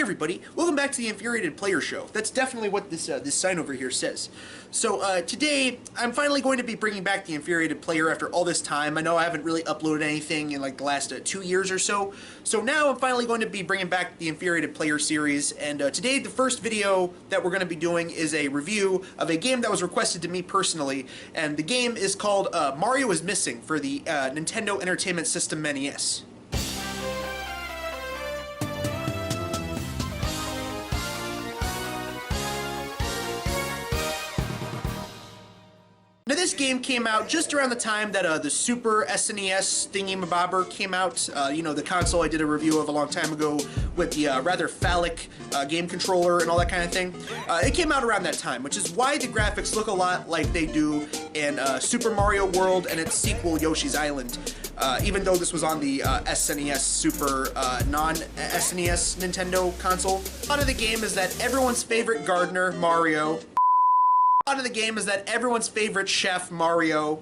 Everybody, welcome back to the Infuriated Player show. That's definitely what this sign over here says. So today, I'm finally going to be bringing back the Infuriated Player after all this time. I know I haven't really uploaded anything in like the last 2 years or so. So now I'm finally going to be bringing back the Infuriated Player series. And today, the first video that we're going to be doing is a review of a game that was requested to me personally. And the game is called Mario is Missing for the Nintendo Entertainment System NES. Now this game came out just around the time that the Super SNES thingy-mabobber came out. You know, the console I did a review of a long time ago with the rather phallic game controller and all that kind of thing. It came out around that time, which is why the graphics look a lot like they do in Super Mario World and its sequel, Yoshi's Island. Even though this was on the SNES Super non-SNES Nintendo console. A lot of the game is that everyone's favorite gardener, Mario. Plot of the game is that everyone's favorite chef, Mario.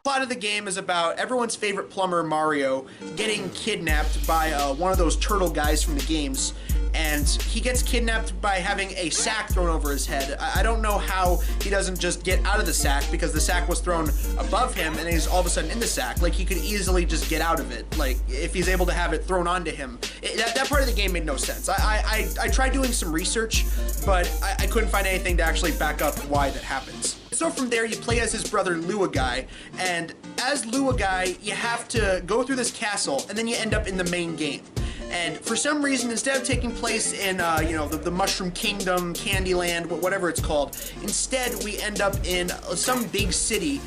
Plot of the game is about everyone's favorite plumber, Mario, getting kidnapped by one of those turtle guys from the games. And he gets kidnapped by having a sack thrown over his head. I don't know how he doesn't just get out of the sack, because the sack was thrown above him and he's all of a sudden in the sack. Like, he could easily just get out of it, like, if he's able to have it thrown onto him. That part of the game made no sense. I tried doing some research, but I couldn't find anything to actually back up why that happens. So from there, you play as his brother Luaguy, and as Luaguy, you have to go through this castle, and then you end up in the main game. And for some reason, instead of taking place in, you know, the Mushroom Kingdom, Candyland, whatever it's called, instead we end up in some big city,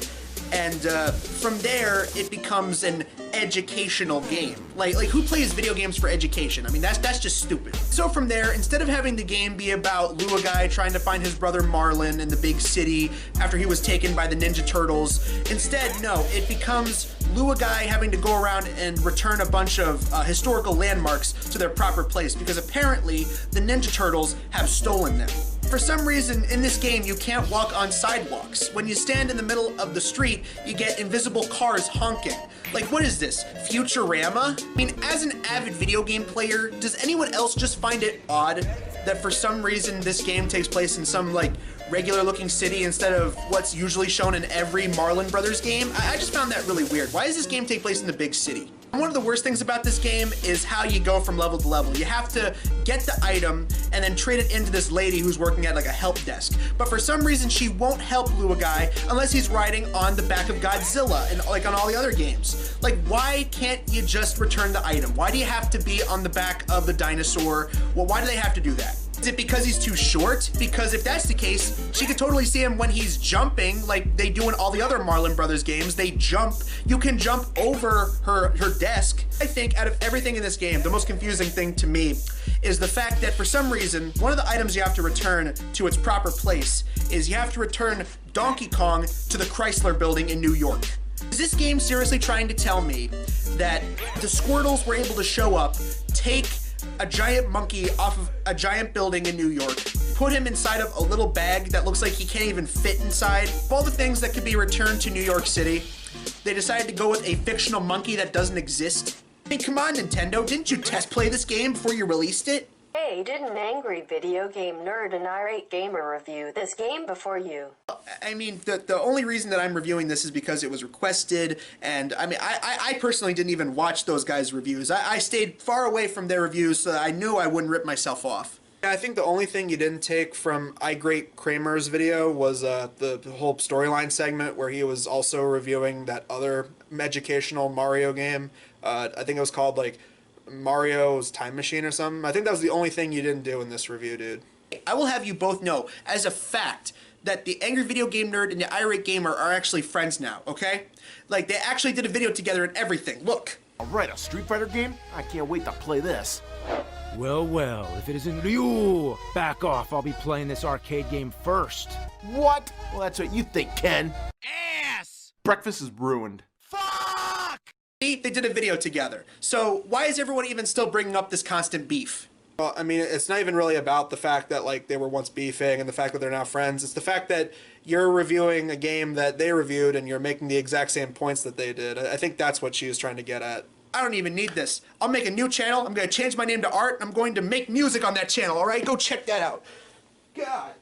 and from there, it becomes an educational game. Like who plays video games for education? I mean, that's just stupid. So from there, instead of having the game be about Luaguy trying to find his brother Marlin in the big city after he was taken by the Ninja Turtles, instead, no, it becomes Luaguy having to go around and return a bunch of historical landmarks to their proper place, because apparently the Ninja Turtles have stolen them. For some reason, in this game, you can't walk on sidewalks. When you stand in the middle of the street, you get invisible cars honking. Like, what is this, Futurama? I mean, as an avid video game player, does anyone else just find it odd that for some reason this game takes place in some, like, regular-looking city instead of what's usually shown in every Marlin Brothers game? I just found that really weird. Why does this game take place in the big city? One of the worst things about this game is how you go from level to level. You have to get the item and then trade it into this lady who's working at like a help desk. But for some reason, she won't help Luaguy unless he's riding on the back of Godzilla and like on all the other games. Like, why can't you just return the item? Why do you have to be on the back of the dinosaur? Well, why do they have to do that? Is it because he's too short? Because if that's the case, she could totally see him when he's jumping, like they do in all the other Marlin Brothers games. They jump. You can jump over her desk. I think out of everything in this game, the most confusing thing to me is the fact that for some reason, one of the items you have to return to its proper place is you have to return Donkey Kong to the Chrysler Building in New York. Is this game seriously trying to tell me that the Squirtles were able to show up, take a giant monkey off of a giant building in New York, put him inside of a little bag that looks like he can't even fit inside? Of all the things that could be returned to New York City, they decided to go with a fictional monkey that doesn't exist? I mean, come on, Nintendo, didn't you test play this game before you released it? Hey, didn't an angry video game nerd and irate gamer review this game before you? I mean, the only reason that I'm reviewing this is because it was requested, and I mean, I personally didn't even watch those guys' reviews. I stayed far away from their reviews so that I knew I wouldn't rip myself off. I think the only thing you didn't take from iGreat Kramer's video was the whole storyline segment where he was also reviewing that other educational Mario game. I think it was called, like, Mario's Time Machine or something. I think that was the only thing you didn't do in this review, dude. I will have you both know, as a fact, that the Angry Video Game Nerd and the Irate Gamer are actually friends now, okay? Like, they actually did a video together and everything. Look. Alright, a Street Fighter game? I can't wait to play this. Well, if it isn't Ryu, back off. I'll be playing this arcade game first. What? Well, that's what you think, Ken. Ass! Breakfast is ruined. Fuck! See, they did a video together. So why is everyone even still bringing up this constant beef? Well, I mean, it's not even really about the fact that, like, they were once beefing and the fact that they're now friends. It's the fact that you're reviewing a game that they reviewed and you're making the exact same points that they did. I think that's what she was trying to get at. I don't even need this. I'll make a new channel. I'm going to change my name to Art. I'm going to make music on that channel, all right? Go check that out. God.